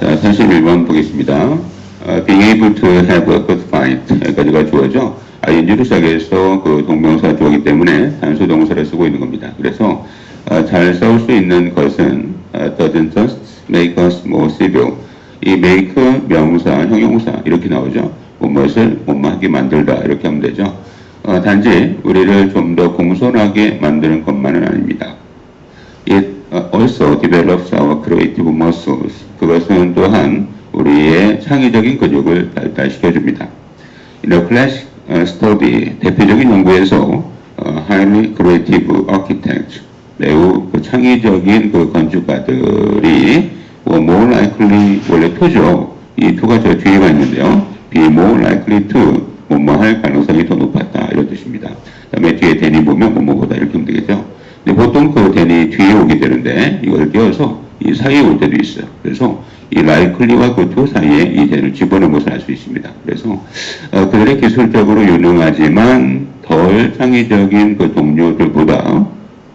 자, 41번 보겠습니다. being able to have a good fight. 여기까지가 주어죠. ing로 시작해서 그 동명사 주어기 때문에 단수 동사를 쓰고 있는 겁니다. 그래서 잘 싸울 수 있는 것은 doesn't just make us more civil. 이 make 명사, 형용사 이렇게 나오죠. 무엇을 못하게 만들다 이렇게 하면 되죠. 단지 우리를 좀 더 공손하게 만드는 것만은 아닙니다. It also develops our creative muscles. 그것은 또한 우리의 창의적인 근육을 발달시켜줍니다. In a classic study, 대표적인 연구에서 highly creative architects, 매우 그 창의적인 그 건축가들이 more likely, 원래 to죠. 이 to가 저 뒤에가 있는데요. be more likely to, 뭐할 가능성이 더 높았다 이런 뜻입니다. 그 다음에 뒤에 than이 보면 뭐보다 이렇게 하면 되겠죠. 근데 보통 그 than이 뒤에 오게 되는데 이걸 띄워서 이 사이에 올 때도 있어요. 그래서 이 likely와 그 to 사이에 이 than을 집어넣은 것을 알 수 있습니다. 그래서 그들의 기술적으로 유능하지만 덜 창의적인 그 동료들보다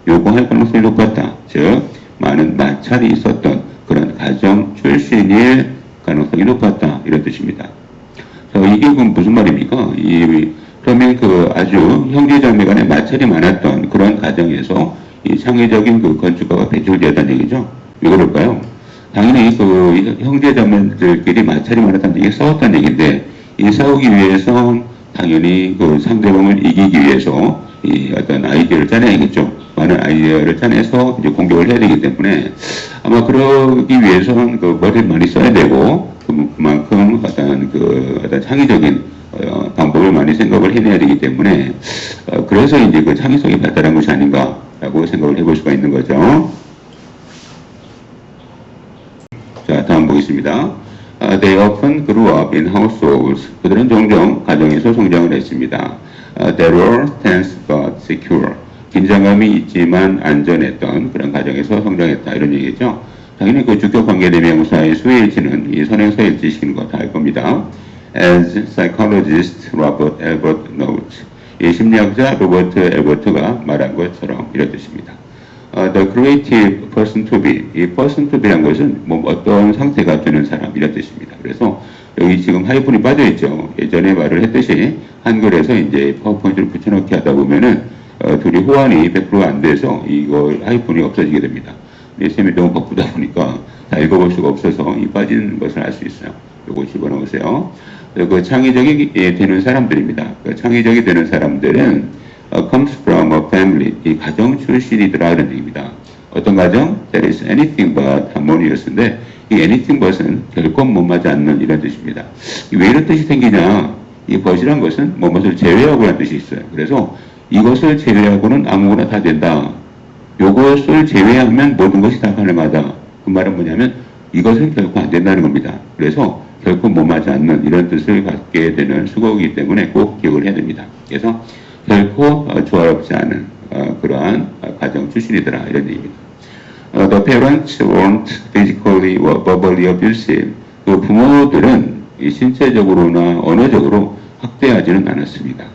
요구할 가능성이 높았다. 즉 많은 마찰이 있었던 그런 가정 출신일 가능성이 높았다 이런 뜻입니다. 이게 무슨 말입니까? 그러면 그 아주 형제자매 간에 마찰이 많았던 그런 가정에서 이 창의적인 그 건축가가 배출되었다는 얘기죠. 왜 그럴까요? 당연히 그 형제자매들끼리 마찰이 많았다는 얘기, 싸웠다는 얘기인데 이 싸우기 위해서 당연히 그 상대방을 이기기 위해서 이 어떤 아이디어를 짜내야겠죠. 많은 아이디어를 짜내서 이제 공격을 해야 되기 때문에 아마 그러기 위해서는 그 머리를 많이 써야 되고 그만큼 어떤 창의적인 방법을 많이 생각을 해내야 되기 때문에 그래서 이제 그 창의성이 발달한 것이 아닌가라고 생각을 해볼 수가 있는 거죠. 자, 다음 보겠습니다. They often grew up in households. 그들은 종종 가정에서 성장을 했습니다. That were tense but secure. 긴장감이 있지만 안전했던 그런 가정에서 성장했다 이런 얘기죠. 당연히 그 주격 관계대명사의 수일치는 이 선행사일치 시키는 거 다 알 겁니다. As psychologist Robert Albert notes, 이 심리학자 로버트 엘버트가 말한 것처럼 이런 뜻입니다. The creative person to be, 이 person to be란 것은 뭐 어떤 상태가 되는 사람 이런 뜻입니다. 그래서 여기 지금 하이픈이 빠져 있죠. 예전에 말을 했듯이 한글에서 이제 파워포인트를 붙여넣기 하다 보면은 둘이 호환이 100% 안 돼서 이거 하이픈이 없어지게 됩니다. 쌤이 너무 바쁘다 보니까 다 읽어볼 수가 없어서 이 빠진 것을 알 수 있어요. 요거 집어넣으세요. 그 창의적이 되는 사람들입니다. 그 창의적이 되는 사람들은 comes from a family, 이 가정 출신이더라 이런 얘기입니다. 어떤 가정? That is anything but harmonious인데 이 anything but은 결코 못맞지 않는 이런 뜻입니다. 왜 이런 뜻이 생기냐? 이 but이란 것은 뭐뭇을 제외하고 라는 뜻이 있어요. 그래서 이것을 제외하고는 아무거나 다 된다. 요것을 제외하면 모든 것이 다 가능하다. 그 말은 뭐냐면 이것은 결코 안 된다는 겁니다. 그래서 결코 못맞지 않는 이런 뜻을 갖게 되는 수거이기 때문에 꼭 기억을 해야 됩니다. 그래서 결코 조화롭지 않은 그러한 가정 출신이더라 이런 얘기입니다. The parents weren't physically or verbally abusive. 그 부모들은 신체적으로나 언어적으로 학대하지는 않았습니다.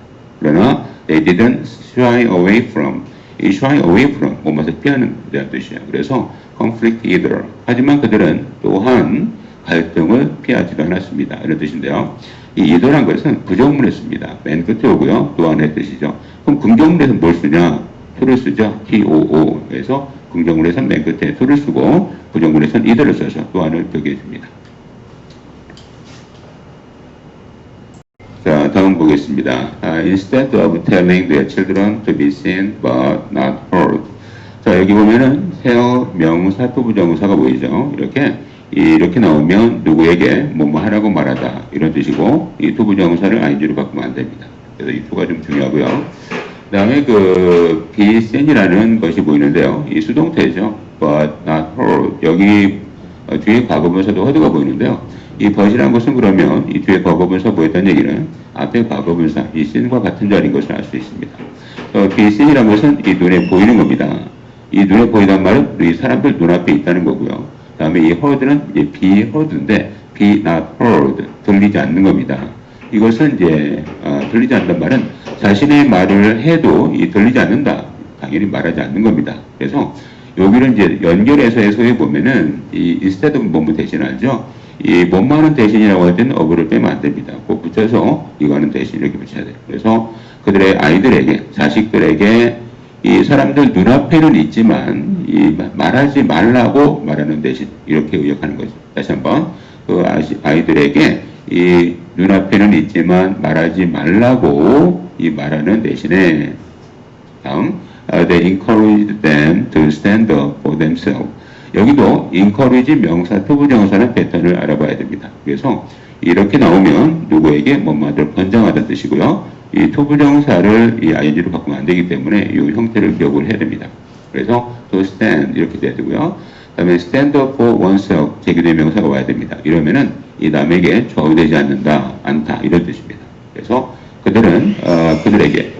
그러나 they didn't shy away from. 이 shy away from 뭐뭐서 피하는 데란 뜻이에요. 그래서 conflict either. 하지만 그들은 또한 갈등을 피하지도 않았습니다. 이런 뜻인데요. 이 either란 것은 부정문에 씁니다. 맨 끝에 오고요. 또한의 뜻이죠. 그럼 긍정문에서는 뭘 쓰냐? to를 쓰죠. too. 그래서 긍정문에서는 맨 끝에 to를 쓰고 부정문에서는 either를 써서 또한을 표기해줍니다. 자, 다음 보겠습니다. Instead of telling their children to be seen but not heard. 자, 여기 보면은 세어 명사 또 부정사가 보이죠. 이렇게 나오면 누구에게 뭐뭐 하라고 말하다 이런 뜻이고 이 또 부정사를 ing로 바꾸면 안 됩니다. 그래서 이 to가 좀 중요하고요. 그 다음에 그 be seen이라는 것이 보이는데요. 이 수동태죠. but not heard. 여기 뒤에 과거분사도 heard가 보이는데요. 이 but이라는 것은 그러면 이 뒤에 과거분사 보였다는 얘기는 앞에 과거분사 이 seen과 같은 자리인 것을 알 수 있습니다. be seen이라는 것은 이 눈에 보이는 겁니다. 이 눈에 보이단 말은 이 사람들 눈앞에 있다는 거고요. 그 다음에 이 heard는 이제 be heard인데 be not heard 들리지 않는 겁니다. 이것은 이제 들리지 않는단 말은 자신의 말을 해도 이 들리지 않는다. 당연히 말하지 않는 겁니다. 그래서 여기를 이제 연결해서 해석해 보면은 이 instead of 뭐뭐 대신하죠. 이 뭐뭐하는 대신이라고 할 때는 of를 빼면 안 됩니다. 꼭 붙여서 이거는 대신 이렇게 붙여야 돼요. 그래서 그들의 아이들에게, 자식들에게 이 사람들 눈앞에는 있지만 이 말하지 말라고 말하는 대신 이렇게 의역하는 거죠. 다시 한번 그 아이들에게 이 눈앞에는 있지만 말하지 말라고 이 말하는 대신에 다음 they encouraged them to stand up for themselves. 여기도 encourage 명사, 투부정사는 패턴을 알아봐야 됩니다. 그래서 이렇게 나오면 누구에게 뭐뭐하도록 권장하다는 뜻이고요. 이 투부정사를 이 ing로 바꾸면 안 되기 때문에 이 형태를 기억을 해야 됩니다. 그래서 to stand 이렇게 돼야 되고요. 그다음에 stand up for oneself 제기대명사가 와야 됩니다. 이러면은 이 남에게 좌우되지 않다 이런 뜻입니다. 그래서 그들은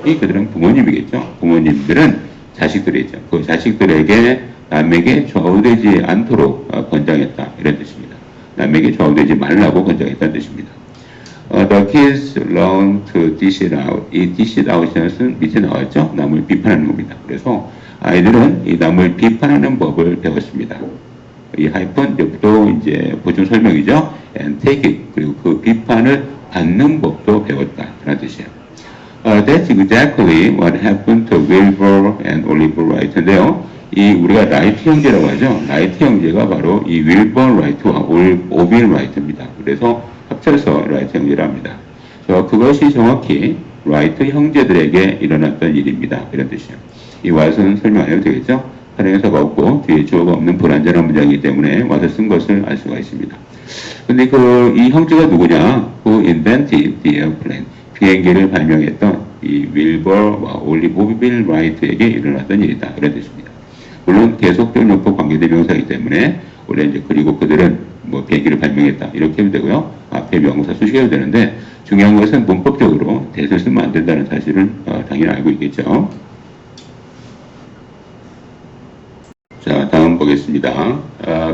그들은 부모님이겠죠. 부모님들은 자식들이죠. 그 자식들에게 남에게 좌우되지 않도록 권장했다 이런 뜻입니다. 남에게 좌우되지 말라고 권장했다는 뜻입니다. The kids learn to dish it out. 이 dish it out이라는 것은 밑에 나왔죠. 남을 비판하는 겁니다. 그래서 아이들은 이 남을 비판하는 법을 배웠습니다. 이 하이픈 또 이제 보충 설명이죠. And take it. 그리고 그 비판을 받는 법도 배웠다라는 뜻이에요. That's exactly what happened to Wilbur and Oliver Wright인데요. 이 우리가 라이트 형제라고 하죠. 라이트 형제가 바로 이 윌버 라이트와 오빌 라이트입니다. 그래서 합쳐서 라이트 형제라 합니다. 그것이 정확히 라이트 형제들에게 일어났던 일입니다. 이런 뜻이에요. 이 what은 설명 안 해도 되겠죠? 사령해서가 없고 뒤에 주어가 없는 불완전한 문장이기 때문에 what을 쓴 것을 알 수가 있습니다. 근데 이 형제가 누구냐? Who invented the airplane? 비행기를 발명했던 이 윌버와 오빌 라이트에게 일어났던 일이다. 이런 뜻입니다. 물론 계속적 용법 관계대명사이기 때문에 원래 이제 그리고 그들은 뭐 비행기를 발명했다 이렇게 하면 되고요. 앞에 명사 수식해도 되는데 중요한 것은 문법적으로 대를 쓰면 안 된다는 사실은 당연히 알고 있겠죠. 자, 다음 보겠습니다.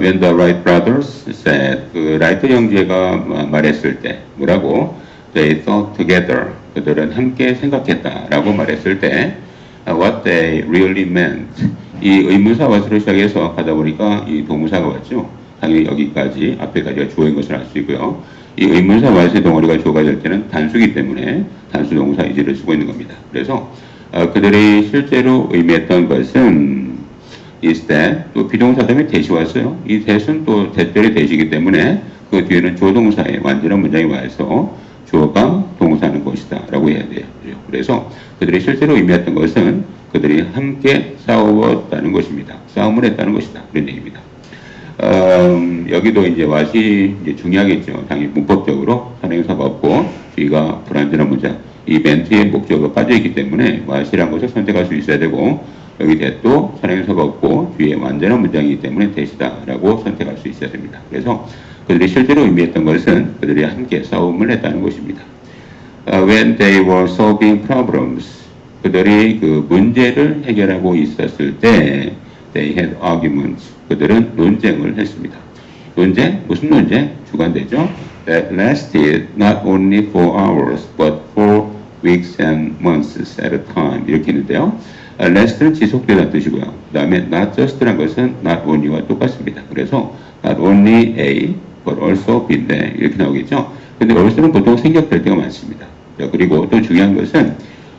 When the Wright brothers said, 그 라이트 형제가 말했을 때 뭐라고? They thought together. 그들은 함께 생각했다라고 말했을 때 what they really meant. 이 의문사 what으로 시작해서 가다 보니까 이 동사가 왔죠. 당연히 여기까지 앞에까지가 주어인 것을 알 수 있고요. 이 의문사 what의 덩어리가 주어가 될 때는 단수기 때문에 단수 동사 이제를 쓰고 있는 겁니다. 그래서 그들이 실제로 의미했던 것은 is that 또 비동사 다음에 대시 왔어요. 이 대수는 또 대절의 대시이기 때문에 그 뒤에는 조동사의 완전한 문장이 와서 주어가 동사하는 것이다 라고 해야 돼요. 그래서 그들이 실제로 의미했던 것은 그들이 함께 싸웠다는 것입니다. 싸움을 했다는 것이다. 그런 얘기입니다. 여기도 이제 what이 이제 중요하겠죠. 당연히 문법적으로 선행사가 없고 뒤가 불완전한 문장. 이 멘트의 목적어가 빠져있기 때문에 what이라는 것을 선택할 수 있어야 되고 여기 대도 선행사가 없고 뒤에 완전한 문장이기 때문에 대시다라고 선택할 수 있어야 됩니다. 그래서 그들이 실제로 의미했던 것은 그들이 함께 싸움을 했다는 것입니다. When they were solving problems, 그들이 그 문제를 해결하고 있었을 때 they had arguments, 그들은 논쟁을 했습니다. 논쟁? 무슨 논쟁? 주관되죠. That lasted not only for hours but for weeks and months at a time 이렇게 있는데요. last는 지속되다는 뜻이고요. 그 다음에 not just란 것은 not only와 똑같습니다. 그래서 not only A but also B인데 이렇게 나오겠죠. 근데 also는 보통 생략될 때가 많습니다. 자, 그리고 또 중요한 것은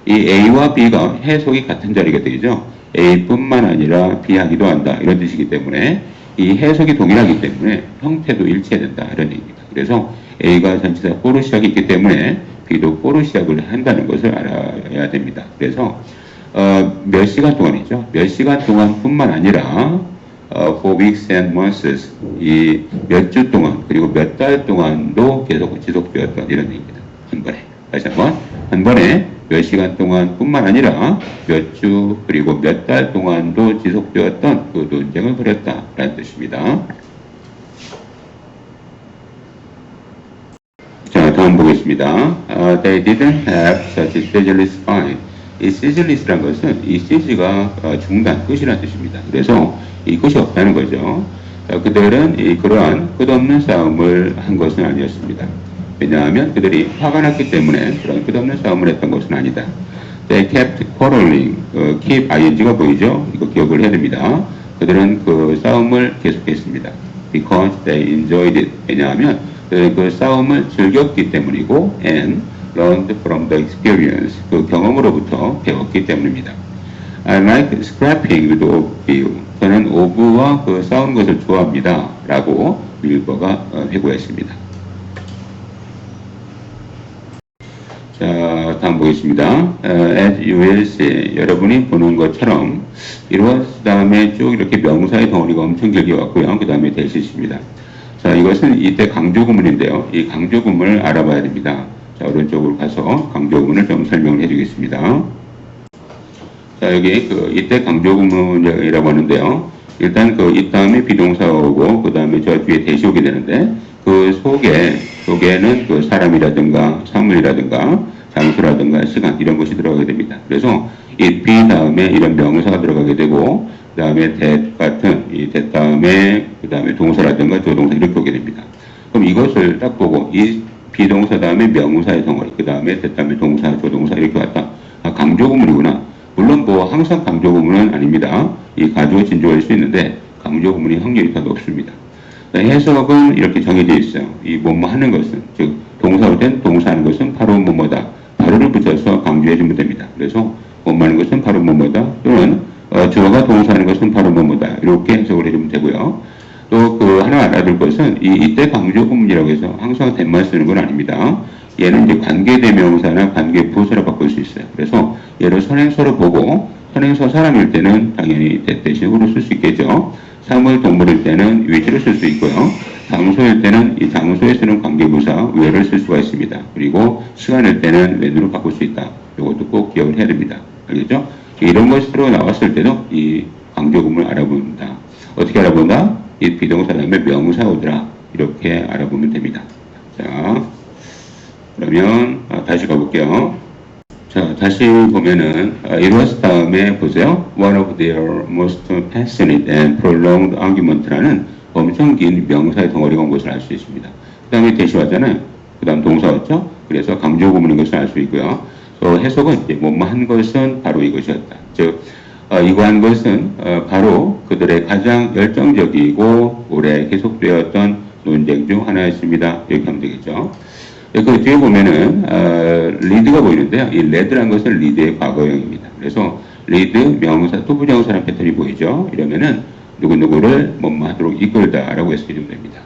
이 A와 B가 해석이 같은 자리가 되죠. A뿐만 아니라 B 하기도 한다 이런 뜻이기 때문에 이 해석이 동일하기 때문에 형태도 일치해야 된다 이런 얘기입니다. 그래서 A가 전치사 for로 시작이 있기 때문에 B도 for로 시작을 한다는 것을 알아야 됩니다. 그래서 몇 시간 동안이죠. 몇 시간 동안뿐만 아니라 for weeks and months 이 몇 주 동안 그리고 몇 달 동안도 계속 지속되었던 이런 얘기입니다. 한 번에 다시 한번 한 번에 몇 시간 동안뿐만 아니라 몇 주 그리고 몇 달 동안도 지속되었던 그 논쟁을 벌였다라는 뜻입니다. 자, 다음 보겠습니다. They didn't have such a ceaseless fight. 이 ceaseless란 것은 이 cease가 중단, 끝이라는 뜻입니다. 그래서 이 끝이 없다는 거죠. 자, 그들은 그러한 끝없는 싸움을 한 것은 아니었습니다. 왜냐하면 그들이 화가 났기 때문에 그런 끝없는 싸움을 했던 것은 아니다. They kept quarreling. keep ing가 보이죠? 이거 기억을 해야 됩니다. 그들은 그 싸움을 계속했습니다. Because they enjoyed it. 왜냐하면 그 싸움을 즐겼기 때문이고 and learned from the experience. 그 경험으로부터 배웠기 때문입니다. I like scrapping with Obi. 저는 오브와 그 싸우는 것을 좋아합니다. 라고 윌버가 회고했습니다. 자, 다음 보겠습니다. As you will see. 여러분이 보는 것처럼 이루어서 다음에 쭉 이렇게 명사의 덩어리가 엄청 길게 왔고요. 그 다음에 대시입니다. 자, 이것은 이때 강조구문인데요. 이 강조구문을 알아봐야 됩니다. 자, 오른쪽으로 가서 강조구문을 좀 설명을 해주겠습니다. 자, 여기 이때 강조구문이라고 하는데요. 일단 이 다음에 비동사가 오고, 그 다음에 저 뒤에 대시 오게 되는데, 그 속에는 그 사람이라든가, 사물이라든가, 장소라든가, 시간, 이런 것이 들어가게 됩니다. 그래서 이 be 다음에 이런 명사가 들어가게 되고, 그 다음에 that 같은, 이 that 다음에, 그 다음에 동사라든가 조동사 이렇게 오게 됩니다. 그럼 이것을 딱 보고, 이 비동사 다음에 명사의 덩어리, 그 다음에 that 다음에 동사, 조동사 이렇게 왔다. 아, 강조구문이구나. 물론 항상 강조구문은 아닙니다. 이 가주어 진주어일 수 있는데 강조구문이 확률이 더 높습니다. 해석은 이렇게 정해져 있어요. 이 뭐뭐 하는 것은, 즉 동사로 된 동사하는 것은 바로 뭐뭐다. 바로를 붙여서 강조해주면 됩니다. 그래서 뭐뭐 하는 것은 바로 뭐뭐다. 또는 주어가 동사하는 것은 바로 뭐뭐다. 이렇게 해석을 해주면 되고요. 또 하나 알아둘 것은 이때 강조구문이라고 해서 항상 된만 쓰는 건 아닙니다. 얘는 이제 관계대명사나 관계부사로 바꿀 수 있어요. 그래서 얘를 선행서로 보고 선행서 사람일 때는 당연히 that 대신으로 쓸 수 있겠죠. 사물, 동물일 때는 위치를 쓸 수 있고요. 장소일 때는 이 장소에 쓰는 관계부사 where를 쓸 수가 있습니다. 그리고 시간일 때는 when으로 바꿀 수 있다. 이것도 꼭 기억을 해야 됩니다. 알겠죠? 이런 것으로 나왔을 때도 이 강조구문을 알아본다. 어떻게 알아본다? 이 비동사 다음에 명사 오더라. 이렇게 알아보면 됩니다. 자, 그러면 다시 가볼게요. 자, 다시 보면은 it was 다음에 보세요. One of their most passionate and prolonged argument라는 엄청 긴 명사의 덩어리가 온 것을 알 수 있습니다. 그 다음에 대시 왔잖아요. 그 다음 동사 왔죠. 그래서 강조구문인 것을 알 수 있고요. 또 해석은 이제 뭐뭐 한 것은 바로 이것이었다. 즉 이거 한 것은 바로 그들의 가장 열정적이고 오래 계속되었던 논쟁 중 하나였습니다. 이렇게 하면 되겠죠. 그 뒤에 보면은 리드가 보이는데요. 이 레드라는 것은 리드의 과거형입니다. 그래서 리드, 명사, 또 부정사라는 패턴이 보이죠. 이러면은 누구누구를 뭐뭐 하도록 이끌다라고 해석해주면 됩니다.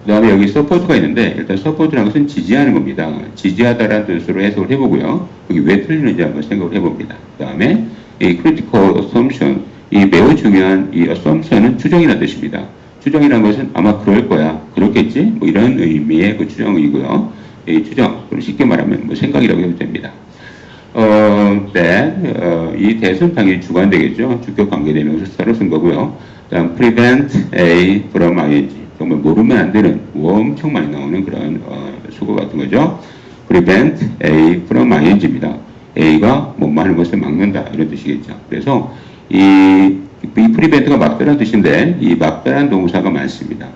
그 다음에 여기 서포트가 있는데 일단 서포트라는 것은 지지하는 겁니다. 지지하다라는 뜻으로 해석을 해보고요. 여기 왜 틀리는지 한번 생각을 해봅니다. 그 다음에 이 critical assumption, 이 매우 중요한 이 assumption은 추정이라는 뜻입니다. 추정이라는 것은 아마 그럴 거야, 그렇겠지, 뭐 이런 의미의 그 추정이고요. 이 추정, 쉽게 말하면 뭐 생각이라고 해도 됩니다. 이 that은 당연히 주관되겠죠. 주격 관계대명사로 쓴 거고요. 다음 prevent A from ing, 정말 모르면 안 되는 엄청 많이 나오는 그런 수거 같은 거죠. prevent A from ing입니다. A가 뭐뭐 하는 것을 막는다 이런 뜻이겠죠. 그래서 이 prevent가 막다라는 뜻인데 이 막다라는 동사가 많습니다.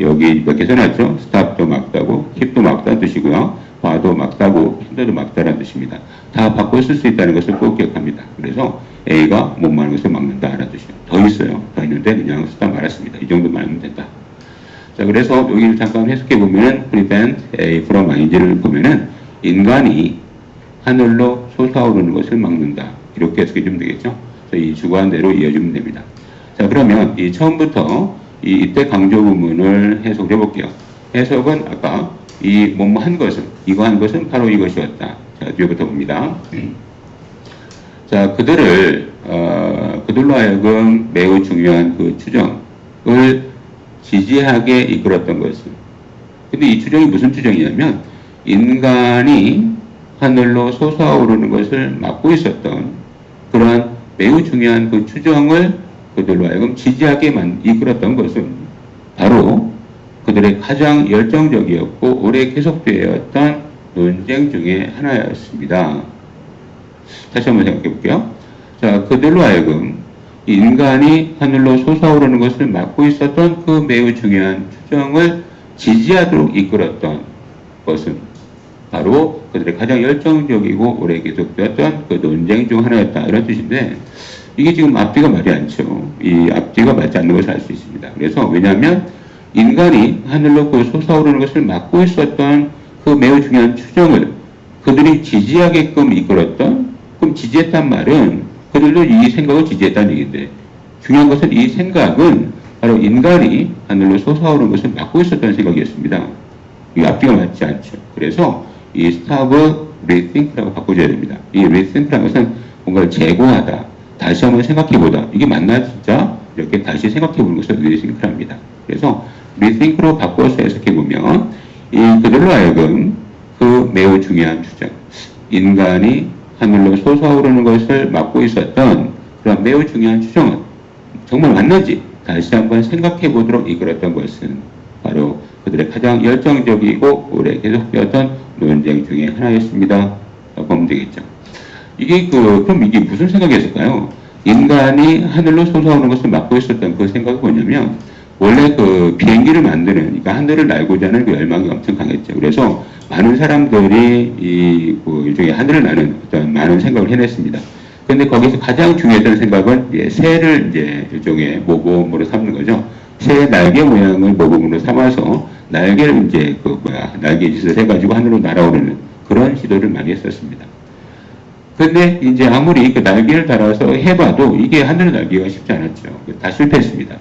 여기 몇 개 써놨죠? stop도 막다고, keep도 막다는 뜻이고요. 봐도 막다고, hinder도 막다라는 뜻입니다. 다 바꿔 쓸 수 있다는 것을 꼭 기억합니다. 그래서 A가 뭐뭐 하는 것을 막는다라는 뜻이에요. 더 있어요. 더 있는데 그냥 쓰다 말았습니다. 이 정도만 알면 된다. 자, 그래서 여기를 잠깐 해석해 보면은 prevent A from ing를 보면은 인간이 하늘로 솟아오르는 것을 막는다. 이렇게 해석해 주면 되겠죠. 이 주관대로 이어주면 됩니다. 자, 그러면 이 처음부터 이때 강조 부문을 해석해 볼게요. 해석은 아까 이 뭐뭐 한 것은, 이거 한 것은 바로 이것이었다. 자, 뒤에부터 봅니다. 자, 그들로 하여금 매우 중요한 그 추정을 지지하게 이끌었던 것은, 근데 이 추정이 무슨 추정이냐면 인간이 하늘로 솟아오르는 것을 막고 있었던 그러한 매우 중요한 그 추정을 그들로 하여금 지지하게만 이끌었던 것은 바로 그들의 가장 열정적이었고 오래 계속되었던 논쟁 중에 하나였습니다. 다시 한번 생각해 볼게요. 자, 그들로 하여금 인간이 하늘로 솟아오르는 것을 막고 있었던 그 매우 중요한 추정을 지지하도록 이끌었던 것은 바로 그들의 가장 열정적이고 오래 계속되었던 그 논쟁 중 하나였다. 이런 뜻인데 이게 지금 앞뒤가 맞지 않죠. 이 앞뒤가 맞지 않는 것을 알 수 있습니다. 그래서 왜냐하면 인간이 하늘로 그 솟아오르는 것을 막고 있었던 그 매우 중요한 추정을 그들이 지지하게끔 이끌었던, 그럼 지지했단 말은 그들도 이 생각을 지지했다는 얘기인데, 중요한 것은 이 생각은 바로 인간이 하늘로 솟아오르는 것을 막고 있었다는 생각이었습니다. 이 앞뒤가 맞지 않죠. 그래서 이 stop, rethink라고 바꿔줘야 됩니다. 이 rethink라는 것은 뭔가를 재고하다, 다시 한번 생각해보다. 이게 맞나 진짜? 이렇게 다시 생각해보는 것을 rethink랍니다. 그래서 rethink로 바꿔서 해석해보면 그들로 하여금 그 매우 중요한 주장, 인간이 하늘로 솟아오르는 것을 막고 있었던 그런 매우 중요한 추정은 정말 맞는지 다시 한번 생각해 보도록 이끌었던 것은 바로 그들의 가장 열정적이고 오래 계속되었던 논쟁 중에 하나였습니다. 보면 되겠죠. 그럼 이게 무슨 생각이었을까요? 인간이 하늘로 솟아오르는 것을 막고 있었던 그 생각이 뭐냐면, 원래 그 비행기를 만드는, 그러니까 하늘을 날고자 하는 그 열망이 엄청 강했죠. 그래서 많은 사람들이 일종의 하늘을 나는 어떤 많은 생각을 해냈습니다. 근데 거기서 가장 중요했던 생각은 새를 일종의 모범으로 삼는 거죠. 새의 날개 모양을 모범으로 삼아서 날개를 날개 짓을 해가지고 하늘로 날아오르는 그런 시도를 많이 했었습니다. 근데 아무리 그 날개를 달아서 해봐도 이게 하늘을 날기가 쉽지 않았죠. 다 실패했습니다.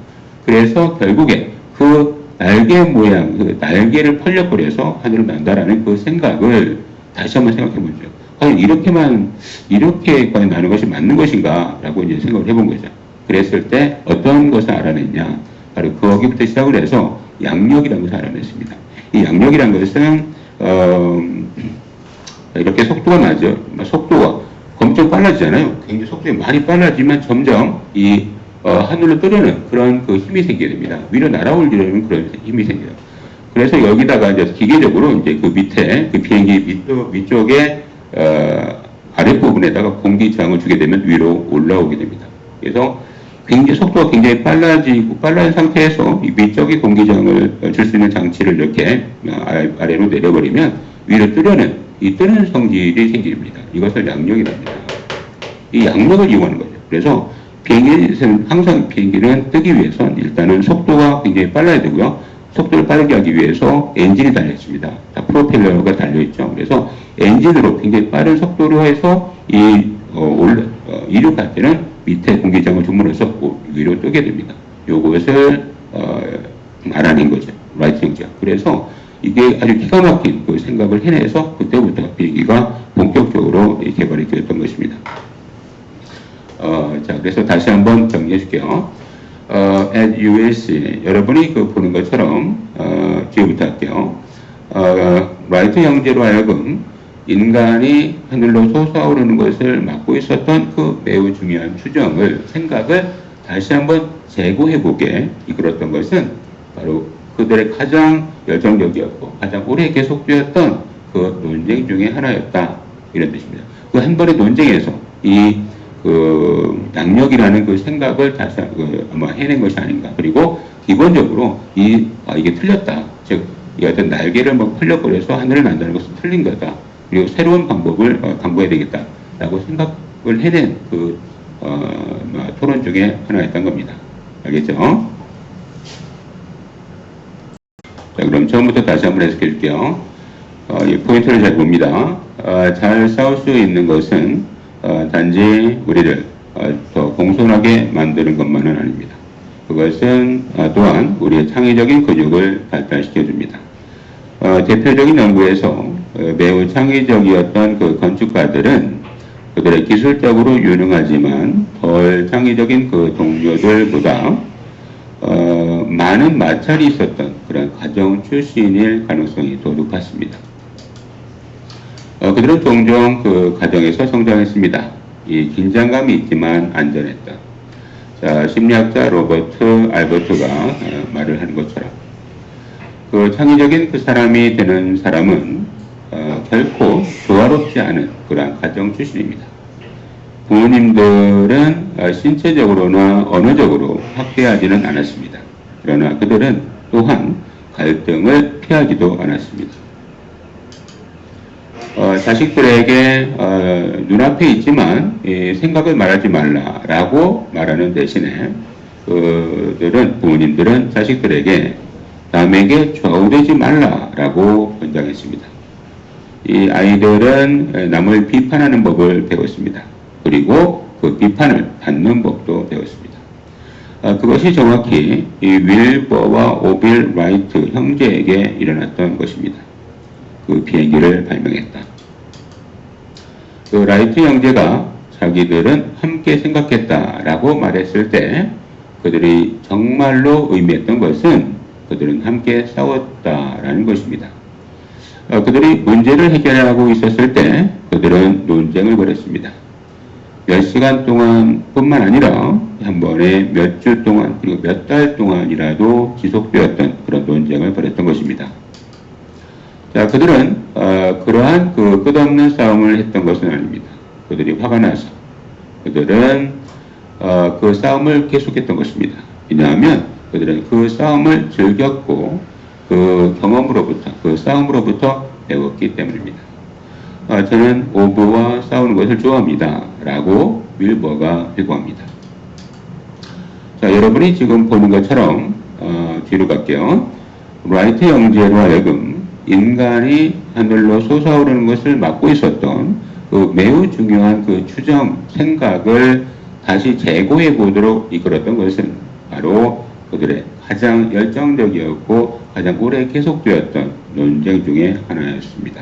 그래서 결국에 그 날개 모양, 그 날개를 펄럭거려서 하늘을 난다라는 그 생각을 다시 한번 생각해 보죠. 과연 이렇게 과연 나는 것이 맞는 것인가? 라고 생각을 해본 거죠. 그랬을 때 어떤 것을 알아냈냐? 바로 거기부터 시작을 해서 양력이라는 것을 알아냈습니다. 이 양력이라는 것은, 이렇게 속도가 나죠. 속도가 엄청 빨라지잖아요. 굉장히 속도가 많이 빨라지면 점점 하늘로 뜨려는 그런 그 힘이 생기게 됩니다. 위로 날아올리려는 그런 힘이 생겨요. 그래서 여기다가 기계적으로 그 밑에 그 비행기 위쪽에 아랫부분에다가 공기 저항을 주게 되면 위로 올라오게 됩니다. 그래서 속도가 굉장히 빨라진 상태에서 이 위쪽에 공기 저항을 줄 수 있는 장치를 이렇게 아래로 내려버리면 위로 뜨는 성질이 생깁니다. 이것을 양력이라고 합니다. 이 양력을 이용하는 거죠. 그래서 비행기는 뜨기 위해선 일단은 속도가 굉장히 빨라야 되고요. 속도를 빠르게 하기 위해서 엔진이 달려있습니다. 다 프로펠러가 달려있죠. 그래서 엔진으로 굉장히 빠른 속도로 해서 이륙할 때는 밑에 공기장을 줌으로써 위로 뜨게 됩니다. 요것을 알아낸 거죠. 라이트 형제가. 그래서 이게 아주 기가 막힌 그 생각을 해내서 그때부터 비행기가 본격적으로 개발이 되었던 것입니다. 그래서 다시 한번 정리해 줄게요. at USC, 여러분이 보는 것처럼, 뒤에부터 할게요. 라이트 형제로 하여금 인간이 하늘로 솟아오르는 것을 막고 있었던 그 매우 중요한 생각을 다시 한번 재고해보게 이끌었던 것은 바로 그들의 가장 열정적이었고 가장 오래 계속되었던 그 논쟁 중에 하나였다. 이런 뜻입니다. 그 한 번의 논쟁에서 양력이라는 그 생각을 다시 아마 해낸 것이 아닌가. 그리고 기본적으로 이게 틀렸다. 즉, 이 어떤 날개를 풀려버려서 하늘을 난다는 것은 틀린 거다. 그리고 새로운 방법을 강구해야 되겠다라고 생각을 해낸 토론 중에 하나였던 겁니다. 알겠죠? 자, 그럼 처음부터 다시 한번 해석해 줄게요. 이 포인트를 잘 봅니다. 잘 싸울 수 있는 것은 단지 우리를 더 공손하게 만드는 것만은 아닙니다. 그것은 또한 우리의 창의적인 근육을 발달시켜 줍니다. 대표적인 연구에서 매우 창의적이었던 그 건축가들은 그들의 기술적으로 유능하지만 덜 창의적인 그 동료들보다 많은 마찰이 있었던 그런 가정 출신일 가능성이 더 높았습니다. 그들은 종종 그 가정에서 성장했습니다. 이 긴장감이 있지만 안전했다. 자, 심리학자 로버트 알버트가 말을 하는 것처럼 그 창의적인 그 사람이 되는 사람은 결코 조화롭지 않은 그러한 가정 출신입니다. 부모님들은 신체적으로나 언어적으로 학대하지는 않았습니다. 그러나 그들은 또한 갈등을 피하지도 않았습니다. 자식들에게 눈앞에 있지만 생각을 말하지 말라라고 말하는 대신에 부모님들은 자식들에게 남에게 좌우되지 말라라고 권장했습니다. 이 아이들은 남을 비판하는 법을 배웠습니다. 그리고 그 비판을 받는 법도 배웠습니다. 그것이 정확히 이 윌버와 오빌 라이트 형제에게 일어났던 것입니다. 그 비행기를 발명했다. 그 라이트 형제가 자기들은 함께 생각했다라고 말했을 때 그들이 정말로 의미했던 것은 그들은 함께 싸웠다라는 것입니다. 그들이 문제를 해결하고 있었을 때 그들은 논쟁을 벌였습니다. 몇 시간 동안 뿐만 아니라 한 번에 몇 주 동안 그리고 몇 달 동안이라도 지속되었던 그런 논쟁을 벌였던 것입니다. 자, 그들은 그러한 그 끝없는 싸움을 했던 것은 아닙니다. 그들이 화가 나서 그들은 그 싸움을 계속했던 것입니다. 왜냐하면 그들은 그 싸움을 즐겼고 그 경험으로부터 그 싸움으로부터 배웠기 때문입니다. 저는 오브와 싸우는 것을 좋아합니다. 라고 윌버가 회고합니다. 자, 여러분이 지금 보는 것처럼 뒤로 갈게요. 라이트 형제로 하여금 인간이 하늘로 솟아오르는 것을 막고 있었던 그 매우 중요한 그 추정 생각을 다시 재고해 보도록 이끌었던 것은 바로 그들의 가장 열정적이었고 가장 오래 계속되었던 논쟁 중에 하나였습니다.